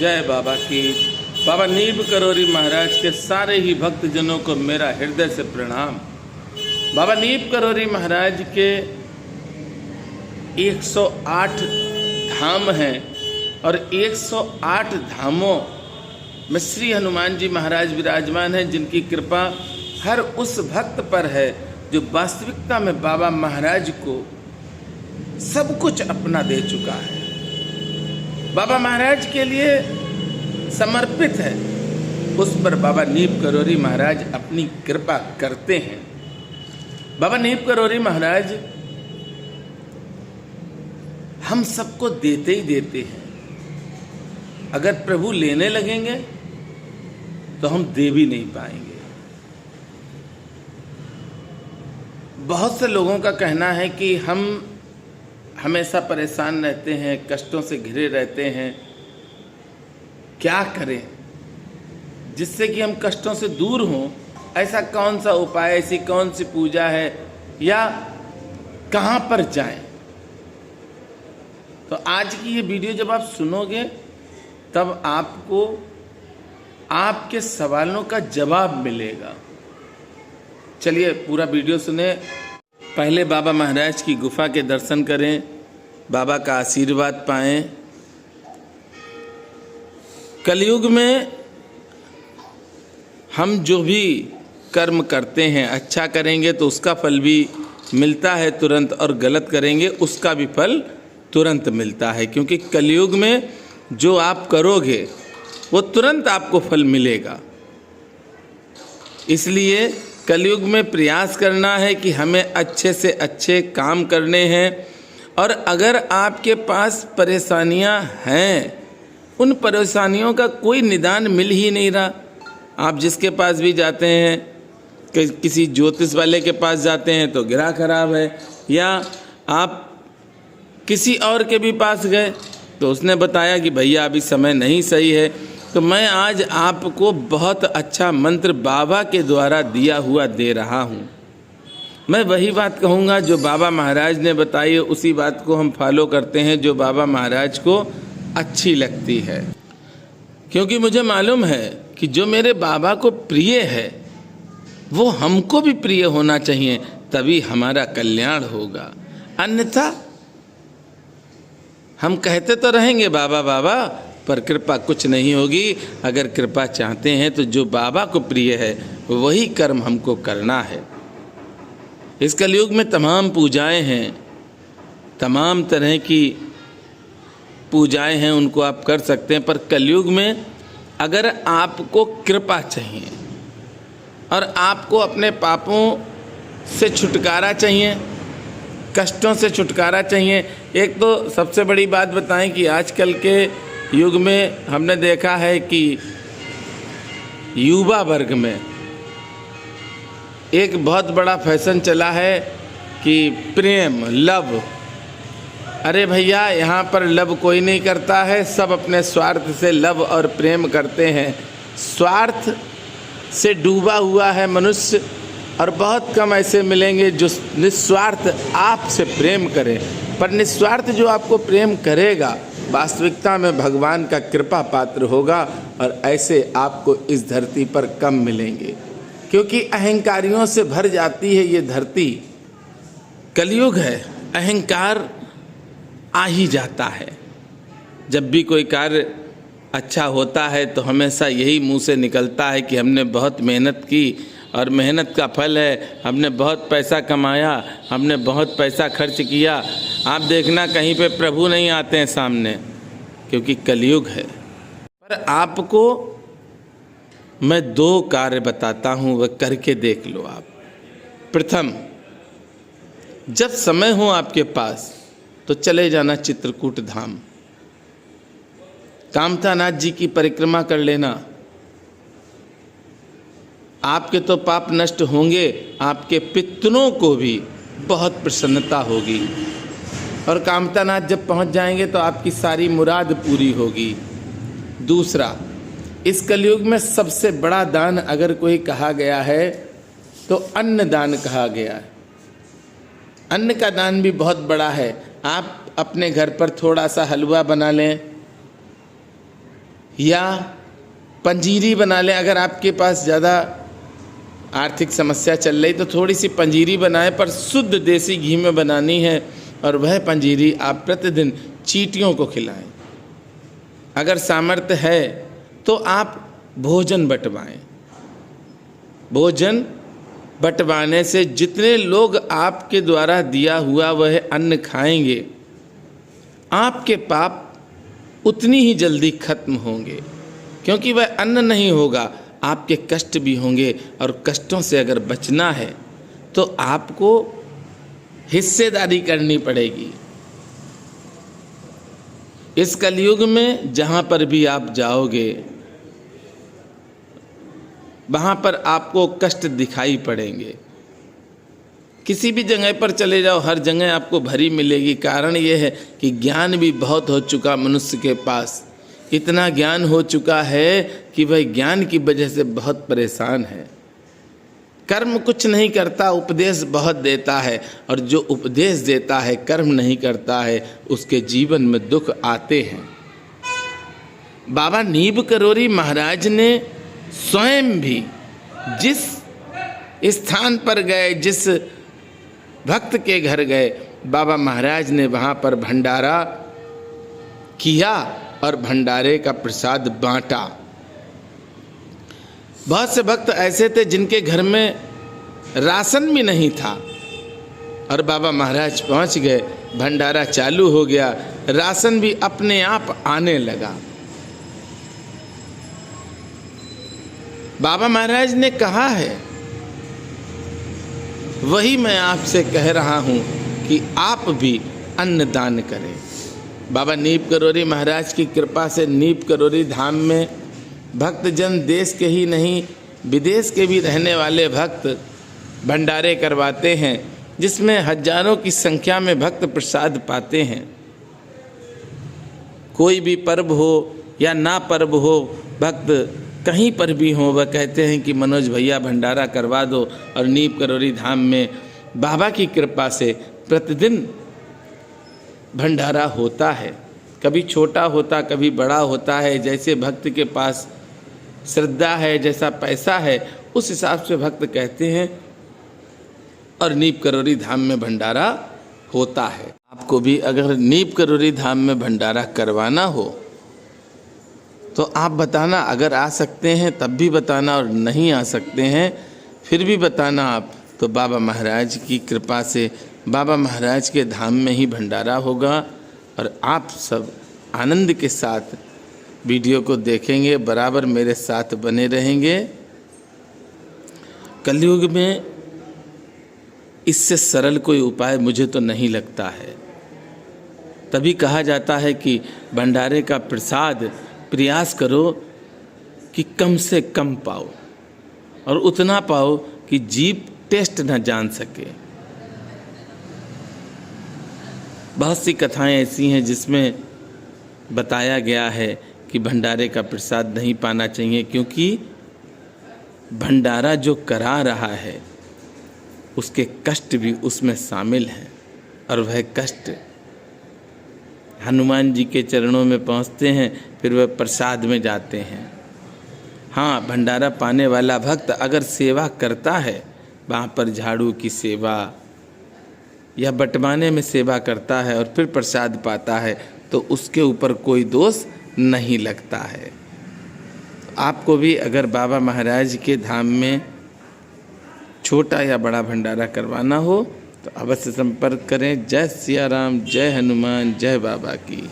जय बाबा की। बाबा नीब करोरी महाराज के सारे ही भक्तजनों को मेरा हृदय से प्रणाम। बाबा नीब करोरी महाराज के 108 धाम हैं और 108 धामों में श्री हनुमान जी महाराज विराजमान हैं, जिनकी कृपा हर उस भक्त पर है जो वास्तविकता में बाबा महाराज को सब कुछ अपना दे चुका है, बाबा महाराज के लिए समर्पित है। उस पर बाबा नीब करोरी महाराज अपनी कृपा करते हैं। बाबा नीब करोरी महाराज हम सबको देते ही देते हैं। अगर प्रभु लेने लगेंगे तो हम दे भी नहीं पाएंगे। बहुत से लोगों का कहना है कि हम हमेशा परेशान रहते हैं, कष्टों से घिरे रहते हैं, क्या करें जिससे कि हम कष्टों से दूर हों। ऐसा कौन सा उपाय, ऐसी कौन सी पूजा है या कहाँ पर जाएं। तो आज की ये वीडियो जब आप सुनोगे तब आपको आपके सवालों का जवाब मिलेगा। चलिए पूरा वीडियो सुने। पहले बाबा महाराज की गुफा के दर्शन करें, बाबा का आशीर्वाद पाएं। कलयुग में हम जो भी कर्म करते हैं, अच्छा करेंगे तो उसका फल भी मिलता है तुरंत, और गलत करेंगे उसका भी फल तुरंत मिलता है, क्योंकि कलयुग में जो आप करोगे वो तुरंत आपको फल मिलेगा। इसलिए कलयुग में प्रयास करना है कि हमें अच्छे से अच्छे काम करने हैं। और अगर आपके पास परेशानियां हैं, उन परेशानियों का कोई निदान मिल ही नहीं रहा, आप जिसके पास भी जाते हैं, किसी ज्योतिष वाले के पास जाते हैं तो ग्रह खराब है, या आप किसी और के भी पास गए तो उसने बताया कि भैया अभी समय नहीं सही है। तो मैं आज आपको बहुत अच्छा मंत्र बाबा के द्वारा दिया हुआ दे रहा हूँ। मैं वही बात कहूँगा जो बाबा महाराज ने बताई, उसी बात को हम फॉलो करते हैं जो बाबा महाराज को अच्छी लगती है। क्योंकि मुझे मालूम है कि जो मेरे बाबा को प्रिय है वो हमको भी प्रिय होना चाहिए, तभी हमारा कल्याण होगा। अन्यथा हम कहते तो रहेंगे बाबा बाबा, पर कृपा कुछ नहीं होगी। अगर कृपा चाहते हैं तो जो बाबा को प्रिय है वही कर्म हमको करना है। इस कलयुग में तमाम पूजाएं हैं, तमाम तरह की पूजाएं हैं, उनको आप कर सकते हैं। पर कलयुग में अगर आपको कृपा चाहिए और आपको अपने पापों से छुटकारा चाहिए, कष्टों से छुटकारा चाहिए, एक तो सबसे बड़ी बात बताएं कि आजकल के युग में हमने देखा है कि युवा वर्ग में एक बहुत बड़ा फैशन चला है कि प्रेम, लव। अरे भैया, यहाँ पर लव कोई नहीं करता है, सब अपने स्वार्थ से लव और प्रेम करते हैं। स्वार्थ से डूबा हुआ है मनुष्य, और बहुत कम ऐसे मिलेंगे जो निस्वार्थ आपसे प्रेम करें। पर निस्वार्थ जो आपको प्रेम करेगा वास्तविकता में भगवान का कृपा पात्र होगा, और ऐसे आपको इस धरती पर कम मिलेंगे, क्योंकि अहंकारियों से भर जाती है ये धरती। कलयुग है, अहंकार आ ही जाता है। जब भी कोई कार्य अच्छा होता है तो हमेशा यही मुंह से निकलता है कि हमने बहुत मेहनत की और मेहनत का फल है, हमने बहुत पैसा कमाया, हमने बहुत पैसा खर्च किया। आप देखना कहीं पे प्रभु नहीं आते हैं सामने, क्योंकि कलयुग है। पर आपको मैं 2 कार्य बताता हूँ, वह करके देख लो आप। प्रथम, जब समय हो आपके पास तो चले जाना चित्रकूट धाम, कामतानाथ जी की परिक्रमा कर लेना। आपके तो पाप नष्ट होंगे, आपके पितरों को भी बहुत प्रसन्नता होगी, और कामतानाथ जब पहुंच जाएंगे तो आपकी सारी मुराद पूरी होगी। दूसरा, इस कलयुग में सबसे बड़ा दान अगर कोई कहा गया है तो अन्न दान कहा गया है। अन्न का दान भी बहुत बड़ा है। आप अपने घर पर थोड़ा सा हलवा बना लें या पंजीरी बना लें। अगर आपके पास ज़्यादा आर्थिक समस्या चल रही तो थोड़ी सी पंजीरी बनाएं, पर शुद्ध देसी घी में बनानी है और वह पंजीरी आप प्रतिदिन चींटियों को खिलाएं। अगर सामर्थ्य है तो आप भोजन बंटवाएं। भोजन बंटवाने से जितने लोग आपके द्वारा दिया हुआ वह अन्न खाएंगे, आपके पाप उतनी ही जल्दी खत्म होंगे, क्योंकि वह अन्न नहीं होगा, आपके कष्ट भी होंगे। और कष्टों से अगर बचना है तो आपको हिस्सेदारी करनी पड़ेगी। इस कलयुग में जहाँ पर भी आप जाओगे वहाँ पर आपको कष्ट दिखाई पड़ेंगे। किसी भी जगह पर चले जाओ, हर जगह आपको भरी मिलेगी। कारण ये है कि ज्ञान भी बहुत हो चुका मनुष्य के पास। इतना ज्ञान हो चुका है कि वह ज्ञान की वजह से बहुत परेशान है। कर्म कुछ नहीं करता, उपदेश बहुत देता है, और जो उपदेश देता है कर्म नहीं करता है उसके जीवन में दुख आते हैं। बाबा नीब करोरी महाराज ने स्वयं भी जिस स्थान पर गए, जिस भक्त के घर गए, बाबा महाराज ने वहाँ पर भंडारा किया और भंडारे का प्रसाद बांटा। बहुत से भक्त ऐसे थे जिनके घर में राशन भी नहीं था, और बाबा महाराज पहुंच गए, भंडारा चालू हो गया, राशन भी अपने आप आने लगा। बाबा महाराज ने कहा है, वही मैं आपसे कह रहा हूं कि आप भी अन्न दान करें। बाबा नीब करोरी महाराज की कृपा से नीब करोरी धाम में भक्तजन देश के ही नहीं विदेश के भी रहने वाले भक्त भंडारे करवाते हैं, जिसमें हजारों की संख्या में भक्त प्रसाद पाते हैं। कोई भी पर्व हो या ना पर्व हो, भक्त कहीं पर भी हो, वह कहते हैं कि मनोज भैया भंडारा करवा दो। और नीब करोरी धाम में बाबा की कृपा से प्रतिदिन भंडारा होता है। कभी छोटा होता, कभी बड़ा होता है। जैसे भक्त के पास श्रद्धा है, जैसा पैसा है, उस हिसाब से भक्त कहते हैं। और नीब करोरी धाम में भंडारा होता है। आपको भी अगर नीब करोरी धाम में भंडारा करवाना हो तो आप बताना। अगर आ सकते हैं तब भी बताना, और नहीं आ सकते हैं फिर भी बताना आप। तो बाबा महाराज की कृपा से बाबा महाराज के धाम में ही भंडारा होगा, और आप सब आनंद के साथ वीडियो को देखेंगे, बराबर मेरे साथ बने रहेंगे। कलयुग में इससे सरल कोई उपाय मुझे तो नहीं लगता है। तभी कहा जाता है कि भंडारे का प्रसाद प्रयास करो कि कम से कम पाओ, और उतना पाओ कि जीभ टेस्ट न जान सके। बहुत सी कथाएं ऐसी हैं जिसमें बताया गया है कि भंडारे का प्रसाद नहीं पाना चाहिए, क्योंकि भंडारा जो करा रहा है उसके कष्ट भी उसमें शामिल हैं, और वह कष्ट हनुमान जी के चरणों में पहुंचते हैं, फिर वह प्रसाद में जाते हैं। हाँ, भंडारा पाने वाला भक्त अगर सेवा करता है, वहाँ पर झाड़ू की सेवा या बंटवाने में सेवा करता है और फिर प्रसाद पाता है, तो उसके ऊपर कोई दोष नहीं लगता है। आपको भी अगर बाबा महाराज के धाम में छोटा या बड़ा भंडारा करवाना हो तो अवश्य संपर्क करें। जय सिया राम, जय हनुमान, जय बाबा की।